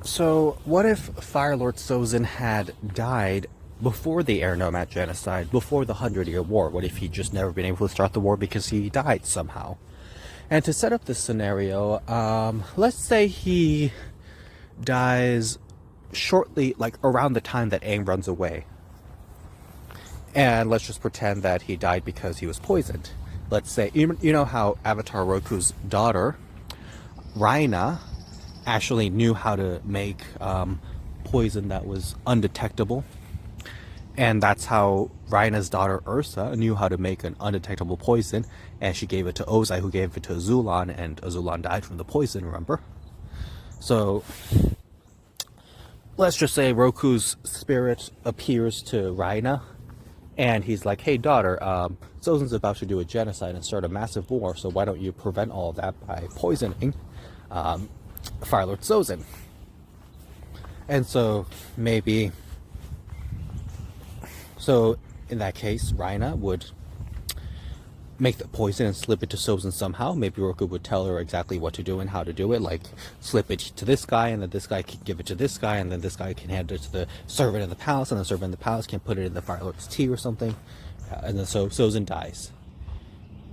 So, what if Fire Lord Sozin had died before the Air Nomad genocide, before the 100-Year War? What if he'd just never been able to start the war because he died somehow? And to set up this scenario, let's say he dies shortly, like around the time that Aang runs away. And let's just pretend that he died because he was poisoned. Let's say, you know how Avatar Roku's daughter, Raina, actually knew how to make poison that was undetectable. And that's how Raina's daughter Ursa knew how to make an undetectable poison, and she gave it to Ozai, who gave it to Azulan, and Azulan died from the poison, remember? So, let's just say Roku's spirit appears to Raina, and he's like, hey daughter, Sozin's about to do a genocide and start a massive war, so why don't you prevent all of that by poisoning Fire Lord Sozin? And so, maybe... So, in that case, Raina would make the poison and slip it to Sozin somehow. Maybe Roku would tell her exactly what to do and how to do it, like slip it to this guy, and then this guy can give it to this guy, and then this guy can hand it to the servant in the palace, and the servant in the palace can put it in the Fire Lord's tea or something, and then so Sozin dies.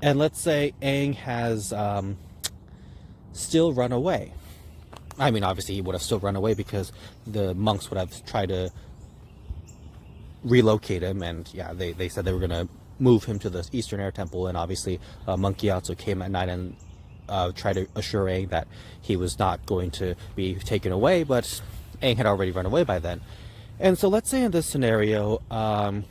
And let's say Aang has still run away. I mean, obviously he would have still run away because the monks would have tried to relocate him, and yeah, they said they were going to move him to the Eastern Air Temple, and obviously Monkey Gyatso came at night and tried to assure Aang that he was not going to be taken away, but Aang had already run away by then. And so let's say in this scenario, Aang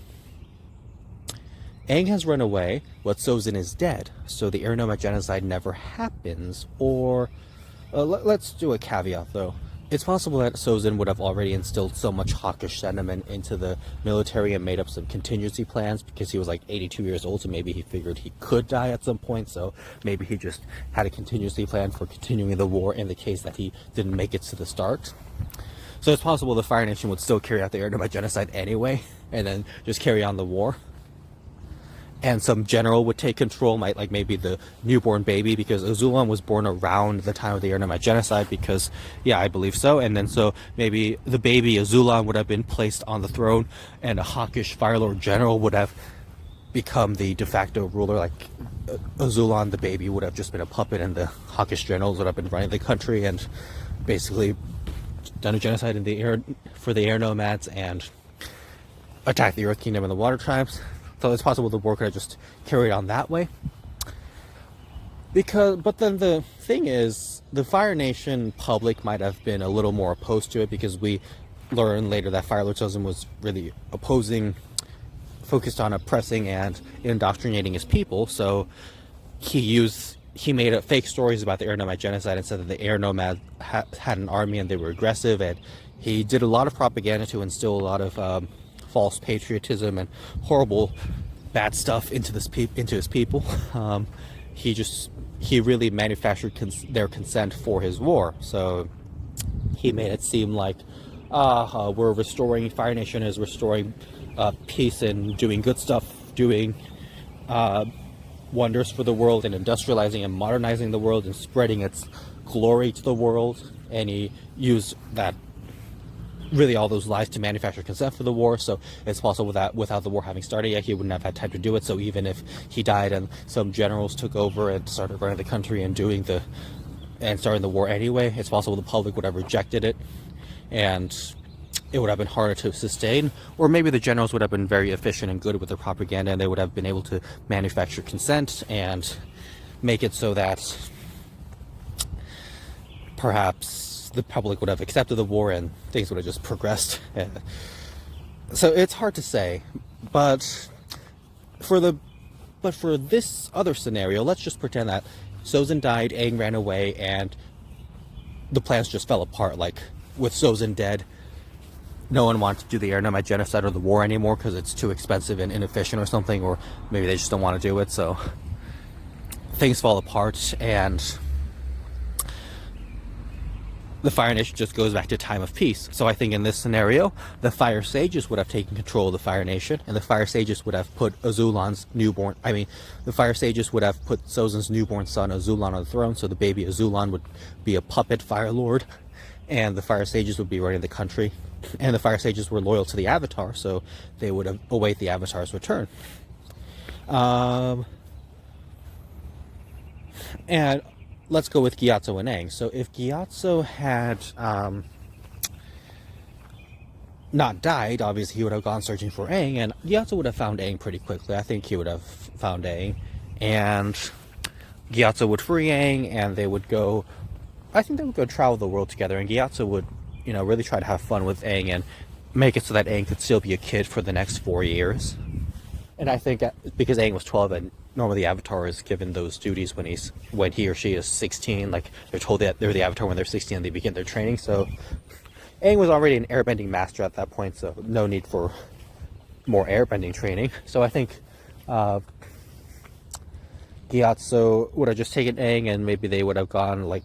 has run away, but Sozin is dead, so the Air Nomad genocide never happens. Or let's do a caveat though. It's possible that Sozin would have already instilled so much hawkish sentiment into the military and made up some contingency plans because he was like 82 years old, so maybe he figured he could die at some point, so maybe he just had a contingency plan for continuing the war in the case that he didn't make it to the start. So it's possible the Fire Nation would still carry out the Air Nomad genocide anyway, and then just carry on the war. And some general would take control, like maybe the newborn baby, because Azulan was born around the time of the Air Nomad genocide, because, yeah, I believe so. And then so maybe the baby Azulan would have been placed on the throne, and a hawkish Fire Lord general would have become the de facto ruler. Like Azulan, the baby, would have just been a puppet, and the hawkish generals would have been running the country and basically done a genocide in the air for the Air Nomads and attacked the Earth Kingdom and the Water Tribes. So it's possible the war could have just carried on that way. But then the thing is, the Fire Nation public might have been a little more opposed to it, because we learn later that Fire Lord Sozin was really focused on oppressing and indoctrinating his people. So he made up fake stories about the Air Nomad genocide and said that the Air Nomad had an army and they were aggressive, and he did a lot of propaganda to instill a lot of false patriotism and horrible bad stuff into his people. He really manufactured their consent for his war. So he made it seem like we're restoring, Fire Nation is restoring peace and doing good stuff, doing wonders for the world, and industrializing and modernizing the world and spreading its glory to the world. And he used that, really, all those lies to manufacture consent for the war. So it's possible that without the war having started yet, he wouldn't have had time to do it. So even if he died and some generals took over and started running the country and starting the war anyway, it's possible the public would have rejected it, and it would have been harder to sustain. Or maybe the generals would have been very efficient and good with their propaganda, and they would have been able to manufacture consent and make it so that perhaps the public would have accepted the war and things would have just progressed. So it's hard to say, but for this other scenario, let's just pretend that Sozin died, Aang ran away, and the plans just fell apart. Like, with Sozin dead, no one wants to do the Air Nomad genocide or the war anymore because it's too expensive and inefficient or something, or maybe they just don't want to do it, so things fall apart, and the Fire Nation just goes back to time of peace. So I think in this scenario, the Fire Sages would have taken control of the Fire Nation, and the Fire Sages would have put the Fire Sages would have put Sozin's newborn son Azulan on the throne, so the baby Azulan would be a puppet Fire Lord, and the Fire Sages would be running the country, and the Fire Sages were loyal to the Avatar, so they would await the Avatar's return. And let's go with Gyatso and Aang. So if Gyatso had not died, obviously he would have gone searching for Aang, and Gyatso would have found Aang pretty quickly. I think he would have found Aang, and Gyatso would free Aang, and they would go, I think they would go travel the world together, and Gyatso would, you know, really try to have fun with Aang and make it so that Aang could still be a kid for the next 4 years. And I think that because Aang was 12, and normally the Avatar is given those duties when he or she is 16, like they're told that they're the Avatar when they're 16 and they begin their training. So Aang was already an airbending master at that point, so no need for more airbending training. So I think Gyatso would have just taken Aang, and maybe they would have gone like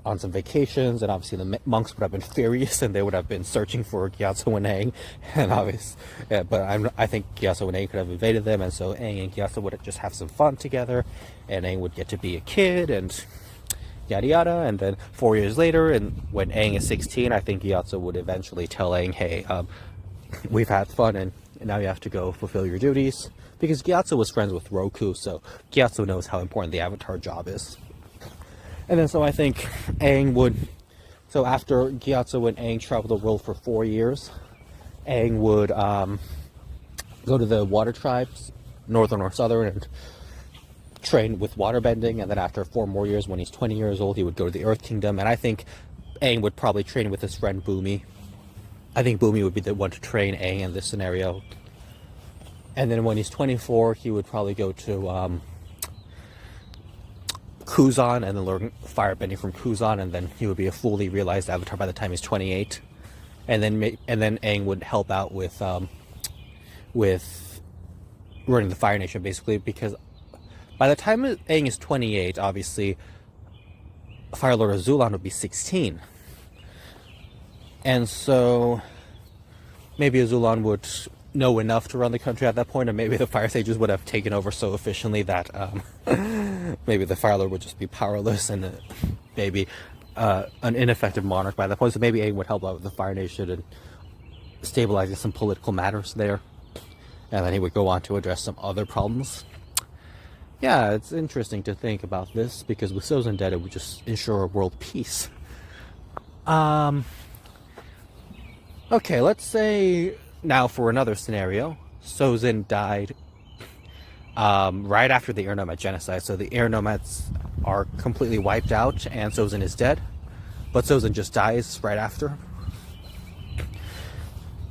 on some vacations, and obviously the monks would have been furious, and they would have been searching for Gyatso and Aang, and I think Gyatso and Aang could have invaded them, and so Aang and Gyatso would just have some fun together, and Aang would get to be a kid, and yada yada. And then 4 years later, and when Aang is 16, I think Gyatso would eventually tell Aang, hey, we've had fun, and now you have to go fulfill your duties, because Gyatso was friends with Roku, so Gyatso knows how important the Avatar job is. And then so I think Aang would, so after Gyatso and Aang traveled the world for 4 years, Aang would go to the water tribes, northern or southern, and train with waterbending. And then after 4 more years, when he's 20 years old, he would go to the Earth Kingdom. And I think Aang would probably train with his friend Bumi. I think Bumi would be the one to train Aang in this scenario. And then when he's 24, he would probably go to Kuzan and then learn firebending from Kuzan, and then he would be a fully realized Avatar by the time he's 28. And then Aang would help out with running the Fire Nation, basically, because by the time Aang is 28, obviously Fire Lord Sozin would be 16. And so maybe Sozin would know enough to run the country at that point, or maybe the Fire Sages would have taken over so efficiently that maybe the Fire Lord would just be powerless, and maybe an ineffective monarch by that point. So maybe Aang would help out with the Fire Nation and stabilizing some political matters there, and then he would go on to address some other problems. Yeah, it's interesting to think about this, because with Sozin dead, it would just ensure world peace. Okay, let's say now for another scenario, Sozin died right after the Air Nomad genocide. So the Air Nomads are completely wiped out, and Sozin is dead, but Sozin just dies right after.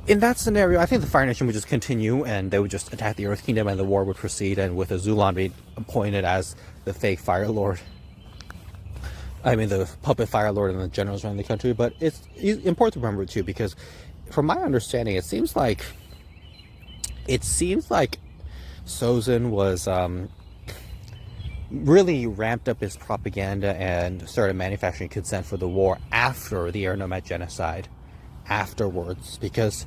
In that scenario, I think the Fire Nation would just continue, and they would just attack the Earth Kingdom, and the war would proceed, and with Sozin being appointed as the fake Fire Lord. I mean, the puppet Fire Lord, and the generals running the country. But it's important to remember too, because from my understanding, it seems like Sozin was really ramped up his propaganda and started manufacturing consent for the war after the Air Nomad genocide, afterwards, because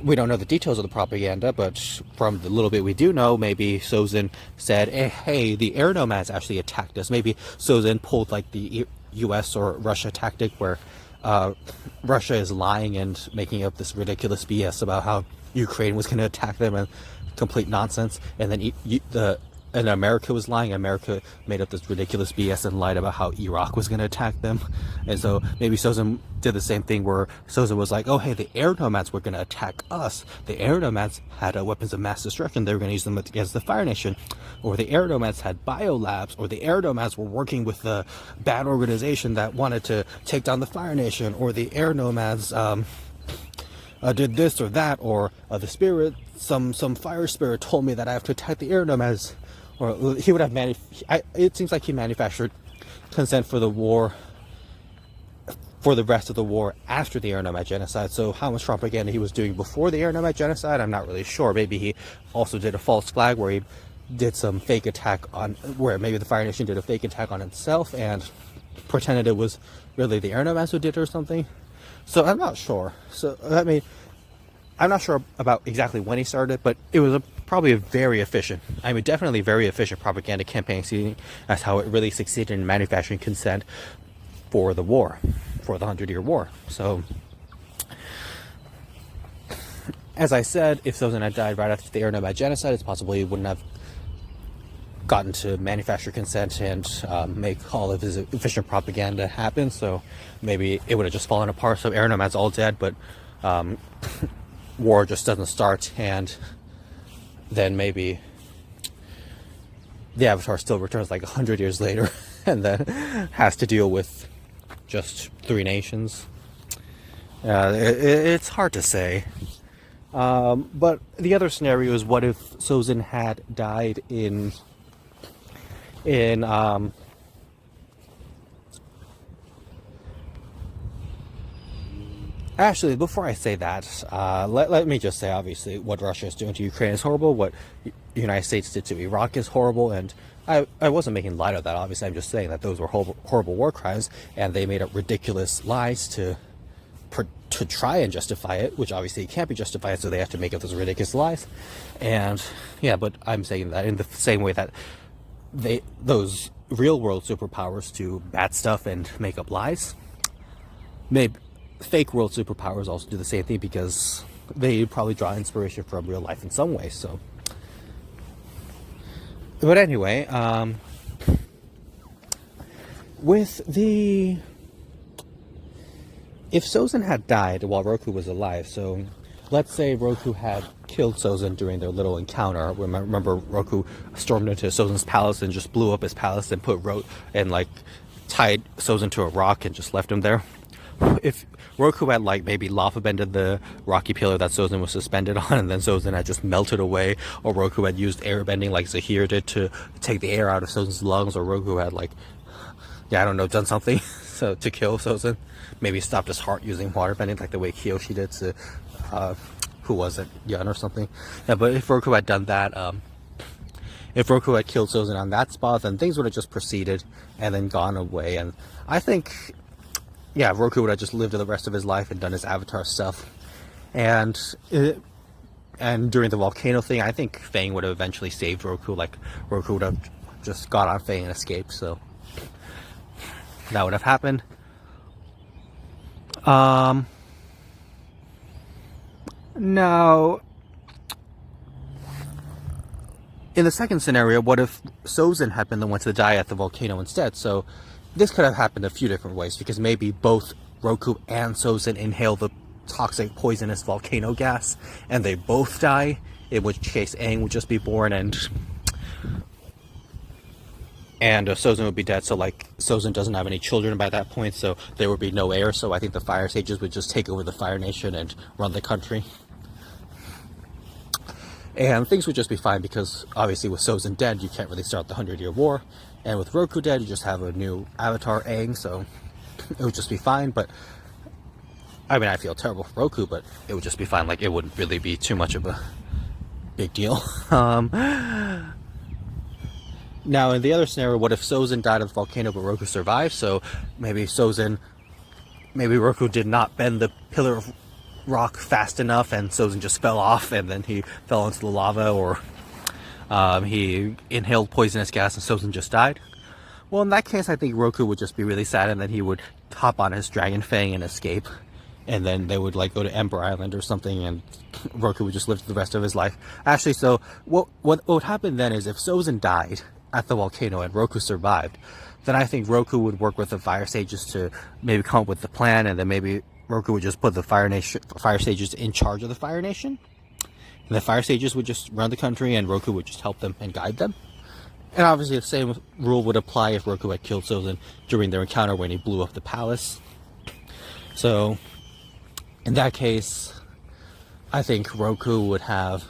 we don't know the details of the propaganda, but from the little bit we do know, maybe Sozin said, hey, the Air Nomads actually attacked us. Maybe Sozin pulled like the US or Russia tactic, where Russia is lying and making up this ridiculous BS about how Ukraine was going to attack them, and complete nonsense. And then America was lying. America made up this ridiculous BS and lied about how Iraq was going to attack them. And so maybe Sozin did the same thing, where Sozin was like, oh, hey, the Air Nomads were going to attack us. The Air Nomads had weapons of mass destruction. They were going to use them against the Fire Nation. Or the Air Nomads had biolabs. Or the Air Nomads were working with the bad organization that wanted to take down the Fire Nation. Or the Air Nomads did this or that. Or the spirit, some fire spirit told me that I have to attack the Air Nomads. Or he would have it seems like he manufactured consent for the war, for the rest of the war after the Air Nomad genocide. So how much propaganda he was doing before the Air Nomad genocide, I'm not really sure. Maybe he also did a false flag, where he did some fake attack on, where maybe the Fire Nation did a fake attack on itself and pretended it was really the Air Nomads who did it or something. So I'm not sure. So I mean, I'm not sure about exactly when he started, but it was probably a very efficient, definitely very efficient propaganda campaign, seeing as how it really succeeded in manufacturing consent for the war. for the 100-Year War. So, as I said, if Sozin had died right after the air nomad genocide, it's possible he wouldn't have gotten to manufacture consent and make all of his efficient propaganda happen. So maybe it would have just fallen apart. So air nomad's all dead, but war just doesn't start, and then maybe the Avatar still returns like 100 years later and then has to deal with just 3 nations. It's hard to say. But the other scenario is, what if Sozin had died in actually, before I say that, let me just say, obviously, what Russia is doing to Ukraine is horrible. What the United States did to Iraq is horrible, and I wasn't making light of that. Obviously, I'm just saying that those were horrible war crimes, and they made up ridiculous lies to try and justify it, which obviously can't be justified, so they have to make up those ridiculous lies. And yeah, but I'm saying that in the same way that those real world superpowers do bad stuff and make up lies, maybe fake world superpowers also do the same thing, because they probably draw inspiration from real life in some way. So, but anyway, if Sozin had died while Roku was alive, so let's say Roku had killed Sozin during their little encounter. Remember, Roku stormed into Sozin's palace and just blew up his palace and tied Sozin to a rock and just left him there. If Roku had maybe lava bended the rocky pillar that Sozin was suspended on, and then Sozin had just melted away, or Roku had used air bending like Zahir did to take the air out of Sozin's lungs, or Roku had done something so to kill Sozin. Maybe stopped his heart using water bending like the way Kyoshi did to who was it, Yun or something. Yeah, but if Roku had done that, if Roku had killed Sozin on that spot, then things would have just proceeded and then gone away. And I think, yeah, Roku would have just lived the rest of his life and done his Avatar stuff. And during the volcano thing, I think Fang would have eventually saved Roku. Like, Roku would have just got on Fang and escaped. So that would have happened. Now, in the second scenario, what if Sozin had been the one to die at the volcano instead? So this could have happened a few different ways, because maybe both Roku and Sozin inhale the toxic poisonous volcano gas and they both die, in which case Aang would just be born and Sozin would be dead. So Sozin doesn't have any children by that point, so there would be no heir. So I think the Fire Sages would just take over the Fire Nation and run the country. And things would just be fine, because obviously with Sozin dead, you can't really start the 100-Year War. And with Roku dead, you just have a new Avatar, Aang, so it would just be fine. But, I mean, I feel terrible for Roku, but it would just be fine. It wouldn't really be too much of a big deal. Now, in the other scenario, what if Sozin died of the volcano but Roku survived? So maybe Roku did not bend the pillar of rock fast enough and Sozin just fell off and then he fell into the lava, or he inhaled poisonous gas and Sozin just died. Well, in that case, I think Roku would just be really sad, and then he would hop on his Dragon Fang and escape. And then they would go to Ember Island or something, and Roku would just live the rest of his life. Actually, so what would happen then is, if Sozin died at the volcano and Roku survived, then I think Roku would work with the Fire Sages to maybe come up with the plan, and then maybe Roku would just put the Fire Sages in charge of the Fire Nation. And the Fire Sages would just run the country, and Roku would just help them and guide them. And obviously the same rule would apply if Roku had killed Sozin during their encounter when he blew up the palace. So, in that case, I think Roku would have...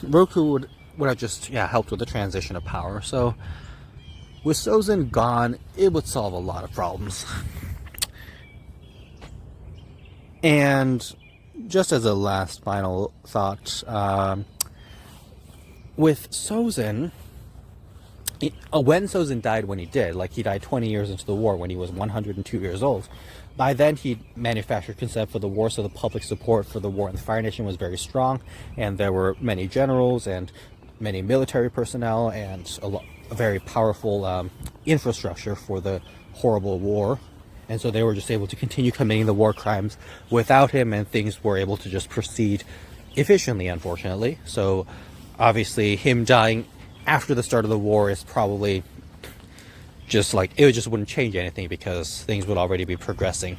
Roku would have just, helped with the transition of power. So, with Sozin gone, it would solve a lot of problems. And just as a last final thought, with Sozin, when Sozin died when he did, he died 20 years into the war when he was 102 years old, by then he manufactured consent for the war, so the public support for the war in the Fire Nation was very strong, and there were many generals and many military personnel and a very powerful infrastructure for the horrible war. And so they were just able to continue committing the war crimes without him, and things were able to just proceed efficiently, unfortunately. So obviously him dying after the start of the war is probably just like, it just wouldn't change anything because things would already be progressing.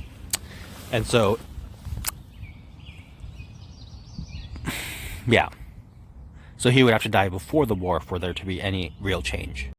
And so, yeah. So he would have to die before the war for there to be any real change.